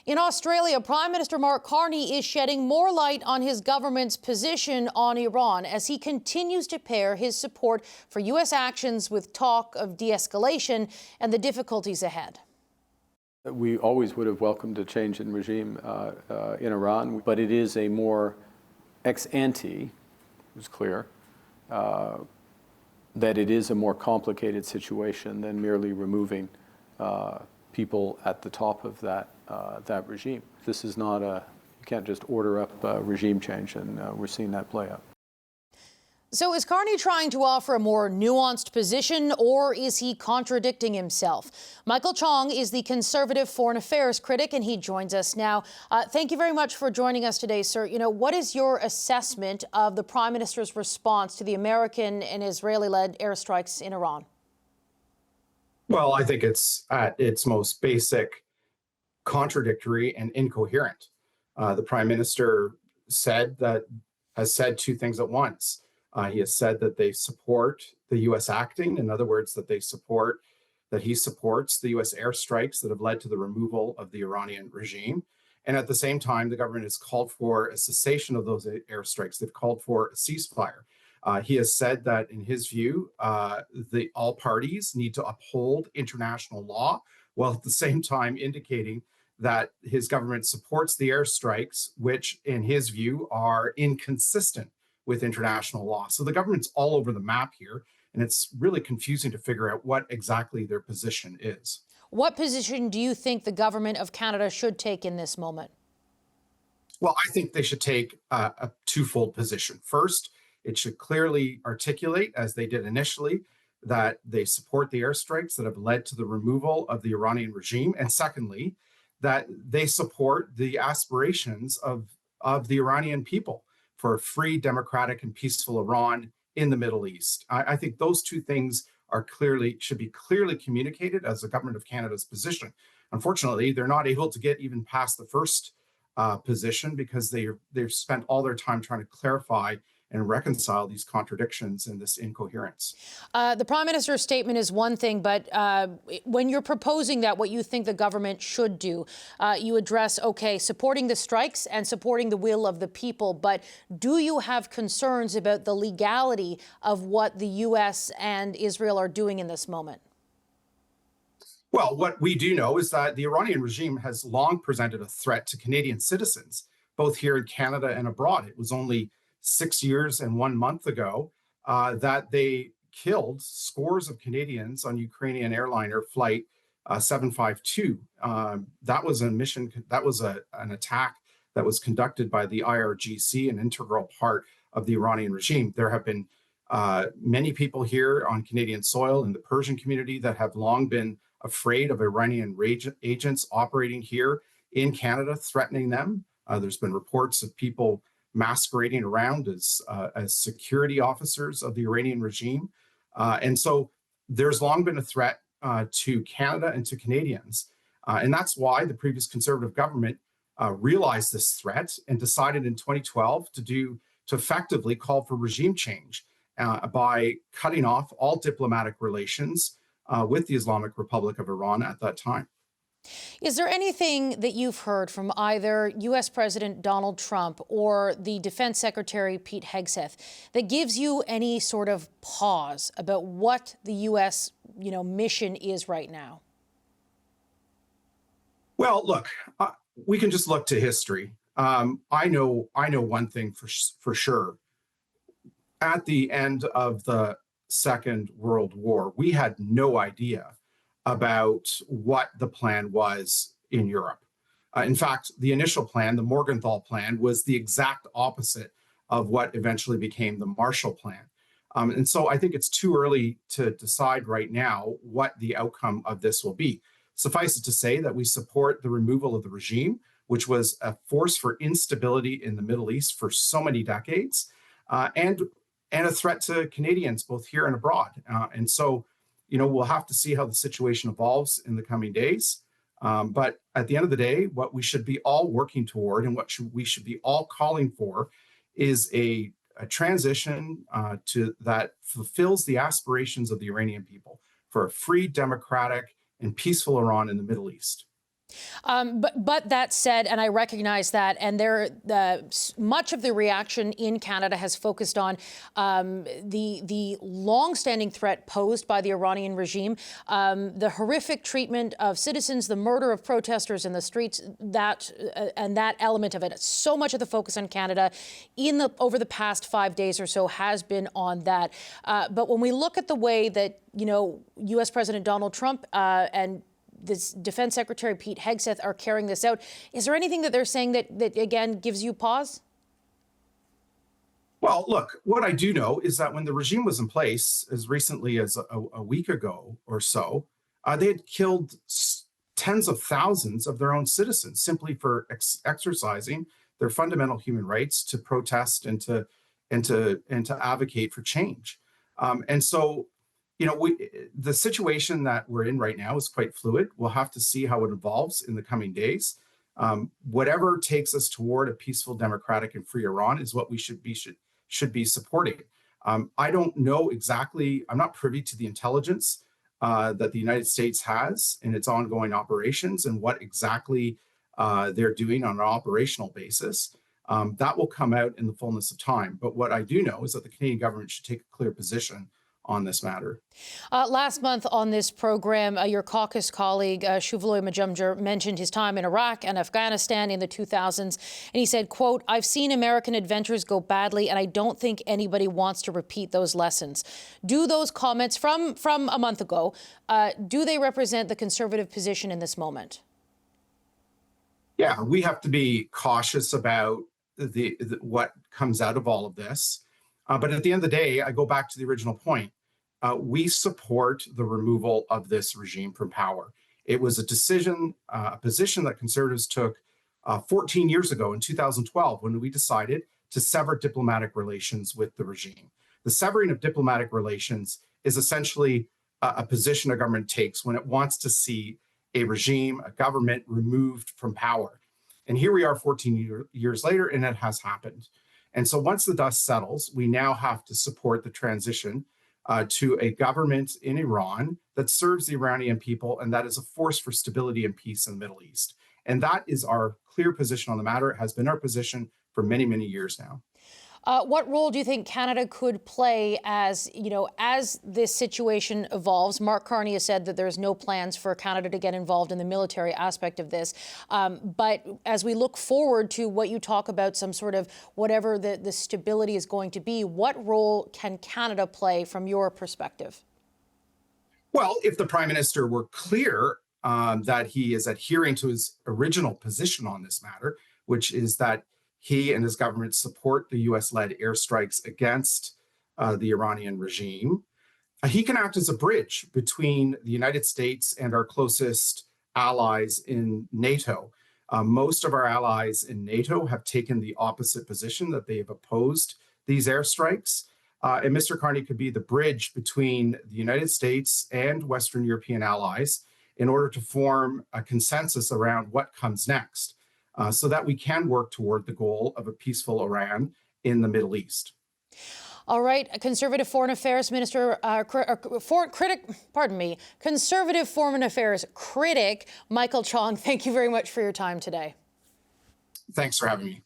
In Australia, Prime Minister Mark Carney is shedding more light on his government's position on Iran as he continues to pair his support for U.S. actions with talk of de-escalation and the difficulties ahead. We always would have welcomed a change in regime in Iran, but it is a more ex ante, it's clear, that it is a more complicated situation than merely removing people at the top of that regime. This is not you can't just order up regime change, and we're seeing that play out. So is Carney trying to offer a more nuanced position, or is he contradicting himself? Michael Chong is the Conservative Foreign Affairs critic, and he joins us now. Thank you very much for joining us today, sir. You know, what is your assessment of the Prime Minister's response to the American and Israeli-led airstrikes in Iran? Well, I think it's at its most basic contradictory and incoherent. The Prime Minister has said two things at once. He has said that they support the U.S. acting. In other words, that he supports the U.S. airstrikes that have led to the removal of the Iranian regime. And at the same time, the government has called for a cessation of those airstrikes. They've called for a ceasefire. He has said that, in his view, all parties need to uphold international law, while at the same time indicating that his government supports the airstrikes, which, in his view, are inconsistent with international law. So the government's all over the map here, and it's really confusing to figure out what exactly their position is. What position do you think the government of Canada should take in this moment? Well, I think they should take a twofold position. First, it should clearly articulate, as they did initially, that they support the airstrikes that have led to the removal of the Iranian regime. And secondly, that they support the aspirations of the Iranian people for a free, democratic, and peaceful Iran in the Middle East. I think those two things should be clearly communicated as the government of Canada's position. Unfortunately, they're not able to get even past the first position because they've spent all their time trying to clarify and reconcile these contradictions and this incoherence. The Prime Minister's statement is one thing, but when you're proposing that, what you think the government should do, you address, okay, supporting the strikes and supporting the will of the people, but do you have concerns about the legality of what the U.S. and Israel are doing in this moment? Well, what we do know is that the Iranian regime has long presented a threat to Canadian citizens, both here in Canada and abroad. It was only 6 years and 1 month ago that they killed scores of Canadians on Ukrainian airliner flight 752. That was a mission. That was an attack that was conducted by the IRGC, an integral part of the Iranian regime. There have been many people here on Canadian soil in the Persian community that have long been afraid of Iranian agents operating here in Canada, threatening them. There's been reports of people masquerading around as security officers of the Iranian regime. And so there's long been a threat to Canada and to Canadians. And that's why the previous Conservative government realized this threat and decided in 2012 to effectively call for regime change by cutting off all diplomatic relations with the Islamic Republic of Iran at that time. Is there anything that you've heard from either U.S. President Donald Trump or the Defense Secretary Pete Hegseth that gives you any sort of pause about what the U.S. mission is right now? Well, look, we can just look to history. I know one thing for sure. At the end of the Second World War, we had no idea about what the plan was in Europe. In fact, the initial plan, the Morgenthau Plan, was the exact opposite of what eventually became the Marshall Plan. And so I think it's too early to decide right now what the outcome of this will be. Suffice it to say that we support the removal of the regime, which was a force for instability in the Middle East for so many decades, and a threat to Canadians both here and abroad. And so we'll have to see how the situation evolves in the coming days. But at the end of the day, what we should be all working toward and we should be all calling for is a transition that fulfills the aspirations of the Iranian people for a free, democratic, and peaceful Iran in the Middle East. But that said, and I recognize that, and much of the reaction in Canada has focused on the long-standing threat posed by the Iranian regime, the horrific treatment of citizens, the murder of protesters in the streets, and that element of it. So much of the focus on Canada over the past 5 days or so has been on that. But when we look at the way that U.S. President Donald Trump and this Defense Secretary Pete Hegseth are carrying this out, is there anything that they're saying that again gives you pause? Well, look, what I do know is that when the regime was in place as recently as a week ago or so, they had killed tens of thousands of their own citizens simply for exercising their fundamental human rights to protest and to advocate for change. And so, the situation that we're in right now is quite fluid. We'll have to see how it evolves in the coming days. Whatever takes us toward a peaceful, democratic, and free Iran is what we should be supporting. I don't know exactly. I'm not privy to the intelligence that the United States has in its ongoing operations and what exactly they're doing on an operational basis. That will come out in the fullness of time. But what I do know is that the Canadian government should take a clear position on this matter. Last month on this program, your caucus colleague, Shuvaloy Majumdar, mentioned his time in Iraq and Afghanistan in the 2000s. And he said, quote, "I've seen American adventures go badly, and I don't think anybody wants to repeat those lessons." Do those comments from a month ago, do they represent the Conservative position in this moment? Yeah, we have to be cautious about what comes out of all of this. But at the end of the day, I go back to the original point. We support the removal of this regime from power. It was a decision, a position that Conservatives took 14 years ago in 2012 when we decided to sever diplomatic relations with the regime. The severing of diplomatic relations is essentially a position a government takes when it wants to see a regime, a government removed from power. And here we are 14 years later, and it has happened. And so once the dust settles, we now have to support the transition to a government in Iran that serves the Iranian people and that is a force for stability and peace in the Middle East. And that is our clear position on the matter. It has been our position for many, many years now. What role do you think Canada could play as this situation evolves? Mark Carney has said that there's no plans for Canada to get involved in the military aspect of this. But as we look forward to what you talk about, some sort of whatever the stability is going to be, what role can Canada play from your perspective? Well, if the Prime Minister were clear that he is adhering to his original position on this matter, which is that he and his government support the U.S.-led airstrikes against the Iranian regime, he can act as a bridge between the United States and our closest allies in NATO. Most of our allies in NATO have taken the opposite position, that they have opposed these airstrikes. And Mr. Carney could be the bridge between the United States and Western European allies in order to form a consensus around what comes next. So that we can work toward the goal of a peaceful Iran in the Middle East. All right, Conservative Foreign Affairs Minister, Conservative Foreign Affairs critic Michael Chong, thank you very much for your time today. Thanks for having me.